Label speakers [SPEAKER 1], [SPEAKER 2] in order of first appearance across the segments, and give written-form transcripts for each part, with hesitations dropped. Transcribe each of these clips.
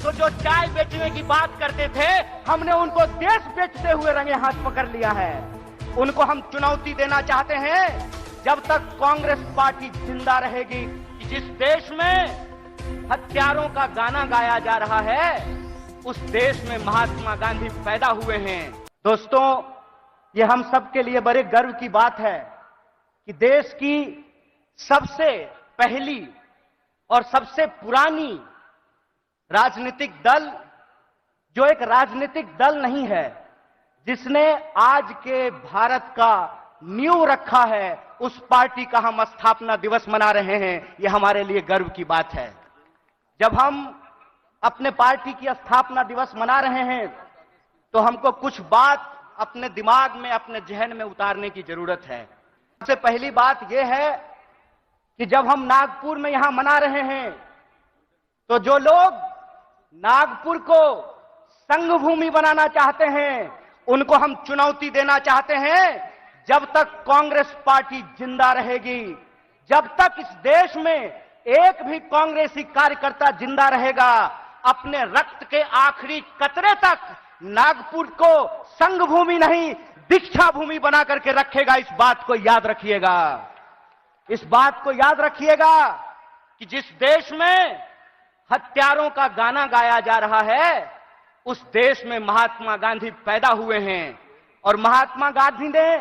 [SPEAKER 1] तो जो चाय बेचने की बात करते थे, हमने उनको देश बेचते हुए रंगे हाथ पकड़ लिया है। उनको हम चुनौती देना चाहते हैं, जब तक कांग्रेस पार्टी जिंदा रहेगी, कि जिस देश में हत्यारों का गाना गाया जा रहा है, उस देश में महात्मा गांधी पैदा हुए हैं। दोस्तों, ये हम सबके लिए बड़े गर्व की बात है कि देश की सबसे पहली और सबसे पुरानी राजनीतिक दल, जो एक राजनीतिक दल नहीं है, जिसने आज के भारत का नींव रखा है, उस पार्टी का हम स्थापना दिवस मना रहे हैं। ये हमारे लिए गर्व की बात है। जब हम अपने पार्टी की स्थापना दिवस मना रहे हैं, तो हमको कुछ बात अपने दिमाग में, अपने जहन में उतारने की जरूरत है। सबसे पहली बात यह है कि जब हम नागपुर में यहां मना रहे हैं, तो जो लोग नागपुर को संघ भूमि बनाना चाहते हैं, उनको हम चुनौती देना चाहते हैं, जब तक कांग्रेस पार्टी जिंदा रहेगी, जब तक इस देश में एक भी कांग्रेसी कार्यकर्ता जिंदा रहेगा, अपने रक्त के आखिरी कतरे तक नागपुर को संघ भूमि नहीं, दीक्षा भूमि बना करके रखेगा। इस बात को याद रखिएगा। इस बात को याद रखिएगा कि जिस देश में हत्यारों का गाना गाया जा रहा है, उस देश में महात्मा गांधी पैदा हुए हैं। और महात्मा गांधी ने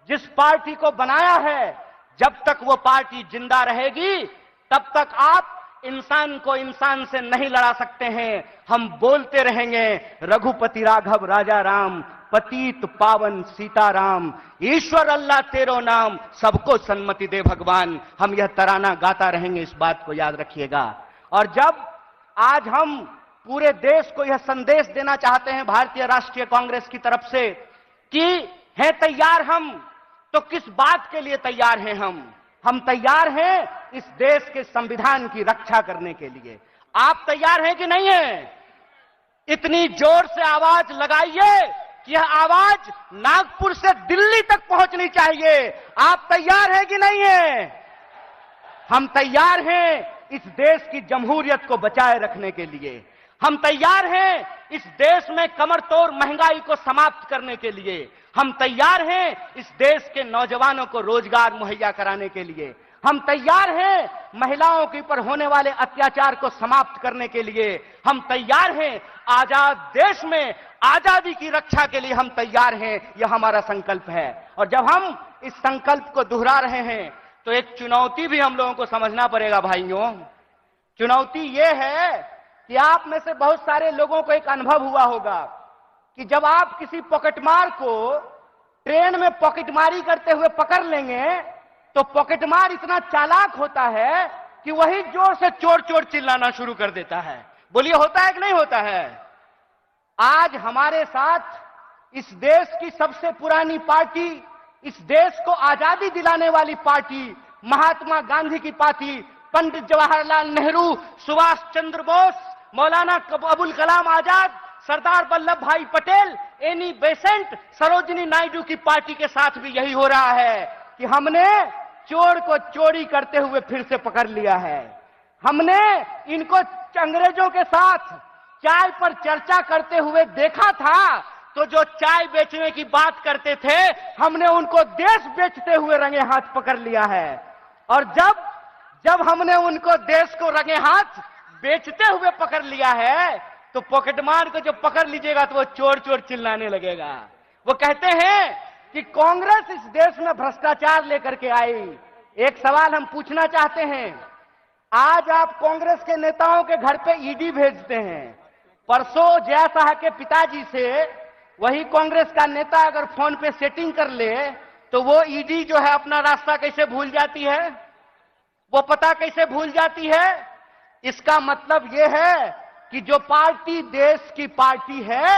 [SPEAKER 1] जिस पार्टी को बनाया है, जब तक वो पार्टी जिंदा रहेगी, तब तक आप इंसान को इंसान से नहीं लड़ा सकते हैं। हम बोलते रहेंगे, रघुपति राघव राजा राम, पतित पावन सीताराम, ईश्वर अल्लाह तेरो नाम, सबको सन्मति दे भगवान। हम यह तराना गाता रहेंगे। इस बात को याद रखिएगा। और जब आज हम पूरे देश को यह संदेश देना चाहते हैं भारतीय राष्ट्रीय कांग्रेस की तरफ से कि हैं तैयार हम, तो किस बात के लिए तैयार हैं हम तैयार हैं इस देश के संविधान की रक्षा करने के लिए। आप तैयार हैं कि नहीं हैं? इतनी जोर से आवाज लगाइए कि यह आवाज नागपुर से दिल्ली तक पहुंचनी चाहिए। आप तैयार हैं कि नहीं हैं? हम तैयार हैं इस देश की जमहूरियत को बचाए रखने के लिए। हम तैयार हैं इस देश में कमर तोड़ महंगाई को समाप्त करने के लिए। हम तैयार हैं इस देश के नौजवानों को रोजगार मुहैया कराने के लिए। हम तैयार हैं महिलाओं के ऊपर होने वाले अत्याचार को समाप्त करने के लिए। हम तैयार हैं आजाद देश में आजादी की रक्षा के लिए। हम तैयार हैं, यह हमारा संकल्प है। और जब हम इस संकल्प को दोहरा रहे हैं, तो एक चुनौती भी हम लोगों को समझना पड़ेगा भाइयों। चुनौती यह है कि आप में से बहुत सारे लोगों को एक अनुभव हुआ होगा कि जब आप किसी पॉकेटमार को ट्रेन में पॉकेटमारी करते हुए पकड़ लेंगे, तो पॉकेटमार इतना चालाक होता है कि वही जोर से चोर चोर चिल्लाना शुरू कर देता है। बोलिए, होता है कि नहीं होता है? आज हमारे साथ इस देश की सबसे पुरानी पार्टी, इस देश को आजादी दिलाने वाली पार्टी, महात्मा गांधी की पार्टी, पंडित जवाहरलाल नेहरू, सुभाष चंद्र बोस, मौलाना अबुल कलाम आजाद, सरदार वल्लभ भाई पटेल, एनी बेसेंट, सरोजिनी नायडू की पार्टी के साथ भी यही हो रहा है कि हमने चोर को चोरी करते हुए फिर से पकड़ लिया है। हमने इनको अंग्रेजों के साथ चाय पर चर्चा करते हुए देखा था, तो जो चाय बेचने की बात करते थे, हमने उनको देश बेचते हुए रंगे हाथ पकड़ लिया है। और जब हमने उनको देश को रंगे हाथ बेचते हुए पकड़ लिया है, तो पॉकेटमार को जब पकड़ लीजिएगा तो वो चोर चोर चिल्लाने लगेगा। वो कहते हैं कि कांग्रेस इस देश में भ्रष्टाचार लेकर के आई। एक सवाल हम पूछना चाहते हैं, आज आप कांग्रेस के नेताओं के घर पे ईडी भेजते हैं। परसों जया शाह के पिताजी से वही कांग्रेस का नेता अगर फोन पे सेटिंग कर ले, तो वो ईडी जो है अपना रास्ता कैसे भूल जाती है, वो पता कैसे भूल जाती है? इसका मतलब यह है कि जो पार्टी देश की पार्टी है,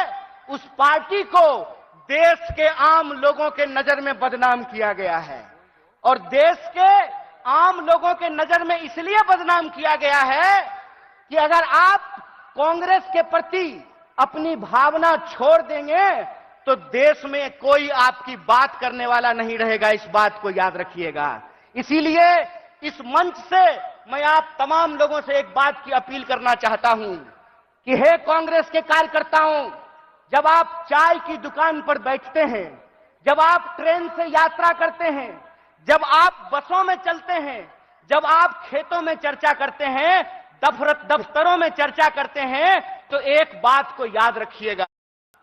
[SPEAKER 1] उस पार्टी को देश के आम लोगों के नजर में बदनाम किया गया है। और देश के आम लोगों के नजर में इसलिए बदनाम किया गया है कि अगर आप कांग्रेस के प्रति अपनी भावना छोड़ देंगे, तो देश में कोई आपकी बात करने वाला नहीं रहेगा। इस बात को याद रखिएगा। इसीलिए इस मंच से मैं आप तमाम लोगों से एक बात की अपील करना चाहता हूं कि हे कांग्रेस के कार्यकर्ताओं, जब आप चाय की दुकान पर बैठते हैं, जब आप ट्रेन से यात्रा करते हैं, जब आप बसों में चलते हैं, जब आप खेतों में चर्चा करते हैं, दफ्तरों में चर्चा करते हैं, तो एक बात को याद रखिएगा,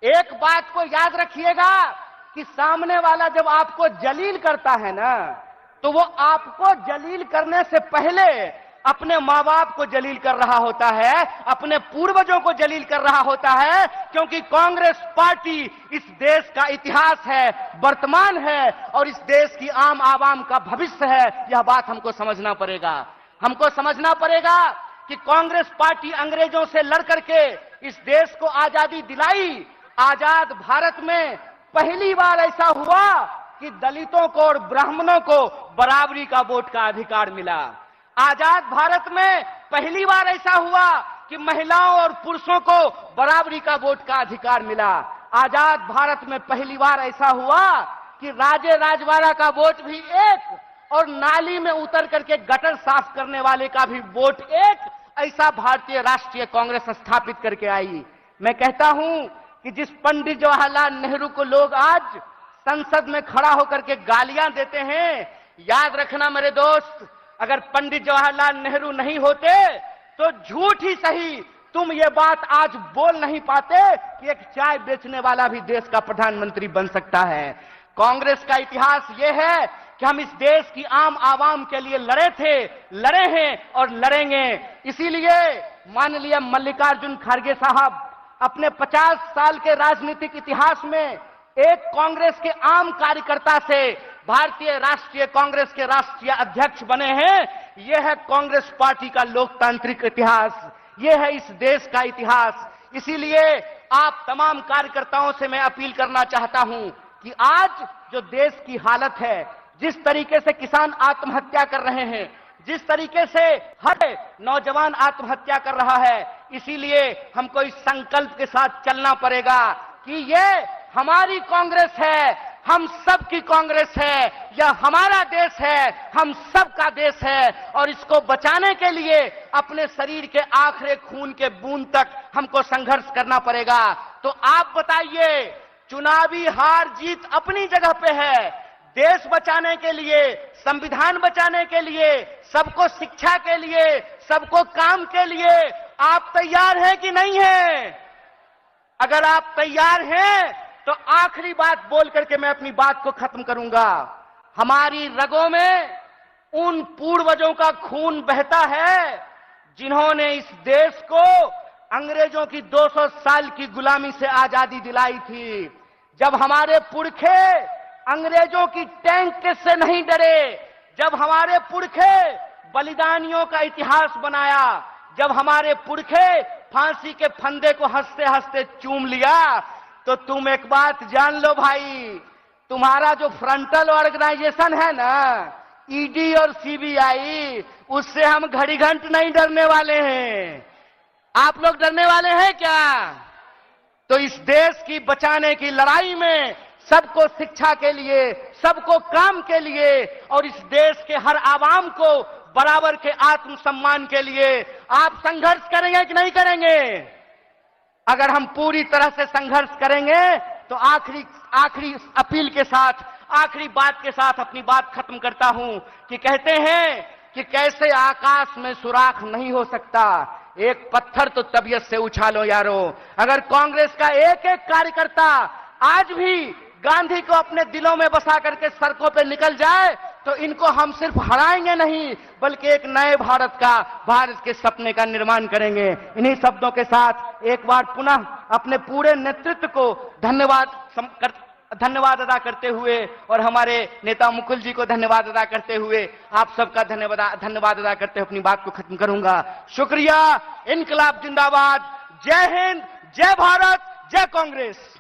[SPEAKER 1] एक बात को याद रखिएगा कि सामने वाला जब आपको जलील करता है ना, तो वो आपको जलील करने से पहले अपने मां बाप को जलील कर रहा होता है, अपने पूर्वजों को जलील कर रहा होता है, क्योंकि कांग्रेस पार्टी इस देश का इतिहास है, वर्तमान है और इस देश की आम आवाम का भविष्य है। यह बात हमको समझना पड़ेगा। हमको समझना पड़ेगा कि कांग्रेस पार्टी अंग्रेजों से लड़ करके इस देश को आजादी दिलाई। आजाद भारत में पहली बार ऐसा हुआ कि दलितों को और ब्राह्मणों को बराबरी का वोट का अधिकार मिला। आजाद भारत में पहली बार ऐसा हुआ कि महिलाओं और पुरुषों को बराबरी का वोट का अधिकार मिला। आजाद भारत में पहली बार ऐसा हुआ कि राजे राजवाड़ा का वोट भी एक और नाली में उतर करके गटर साफ करने वाले का भी वोट एक, ऐसा भारतीय राष्ट्रीय कांग्रेस स्थापित करके आई। मैं कहता हूं कि जिस पंडित जवाहरलाल नेहरू को लोग आज संसद में खड़ा होकर के गालियां देते हैं, याद रखना मेरे दोस्त, अगर पंडित जवाहरलाल नेहरू नहीं होते तो झूठ ही सही तुम ये बात आज बोल नहीं पाते कि एक चाय बेचने वाला भी देश का प्रधानमंत्री बन सकता है। कांग्रेस का इतिहास यह है कि हम इस देश की आम आवाम के लिए लड़े थे, लड़े हैं और लड़ेंगे। इसीलिए माननीय मल्लिकार्जुन खड़गे साहब अपने 50 साल के राजनीतिक इतिहास में एक कांग्रेस के आम कार्यकर्ता से भारतीय राष्ट्रीय कांग्रेस के राष्ट्रीय अध्यक्ष बने हैं। यह है कांग्रेस पार्टी का लोकतांत्रिक इतिहास, यह है इस देश का इतिहास। इसीलिए आप तमाम कार्यकर्ताओं से मैं अपील करना चाहता हूं कि आज जो देश की हालत है, जिस तरीके से किसान आत्महत्या कर रहे हैं, जिस तरीके से हर नौजवान आत्महत्या कर रहा है, इसीलिए हमको इस संकल्प के साथ चलना पड़ेगा कि ये हमारी कांग्रेस है, हम सब की कांग्रेस है, यह हमारा देश है, हम सब का देश है और इसको बचाने के लिए अपने शरीर के आखिरी खून के बूंद तक हमको संघर्ष करना पड़ेगा। तो आप बताइए, चुनावी हार जीत अपनी जगह पे है, देश बचाने के लिए, संविधान बचाने के लिए, सबको शिक्षा के लिए, सबको काम के लिए आप तैयार हैं कि नहीं हैं? अगर आप तैयार हैं तो आखिरी बात बोल करके मैं अपनी बात को खत्म करूंगा। हमारी रगों में उन पूर्वजों का खून बहता है जिन्होंने इस देश को अंग्रेजों की 200 साल की गुलामी से आजादी दिलाई थी। जब हमारे पुरखे अंग्रेजों की टैंक से नहीं डरे, जब हमारे पुरखे बलिदानियों का इतिहास बनाया, जब हमारे पुरखे फांसी के फंदे को हंसते हंसते चूम लिया, तो तुम एक बात जान लो भाई, तुम्हारा जो फ्रंटल ऑर्गेनाइजेशन है ना, ईडी और सीबीआई, उससे हम घड़ी घंट नहीं डरने वाले हैं। आप लोग डरने वाले हैं क्या? तो इस देश की बचाने की लड़ाई में सबको शिक्षा के लिए, सबको काम के लिए और इस देश के हर आवाम को बराबर के आत्मसम्मान के लिए आप संघर्ष करेंगे कि नहीं करेंगे? अगर हम पूरी तरह से संघर्ष करेंगे तो आखिरी अपील के साथ, आखिरी बात के साथ अपनी बात खत्म करता हूं कि कहते हैं कि कैसे आकाश में सुराख नहीं हो सकता, एक पत्थर तो तबीयत से उछालो यारो। अगर कांग्रेस का एक एक कार्यकर्ता आज भी गांधी को अपने दिलों में बसा करके सड़कों पे निकल जाए तो इनको हम सिर्फ हराएंगे नहीं बल्कि एक नए भारत के सपने का निर्माण करेंगे। इन्हीं शब्दों के साथ एक बार पुनः अपने पूरे नेतृत्व को धन्यवाद अदा करते हुए और हमारे नेता मुकुल जी को धन्यवाद अदा करते हुए आप सबका धन्यवाद अदा करते हुए अपनी बात को खत्म करूंगा। शुक्रिया। इनकलाब जिंदाबाद। जय हिंद, जय भारत, जय कांग्रेस।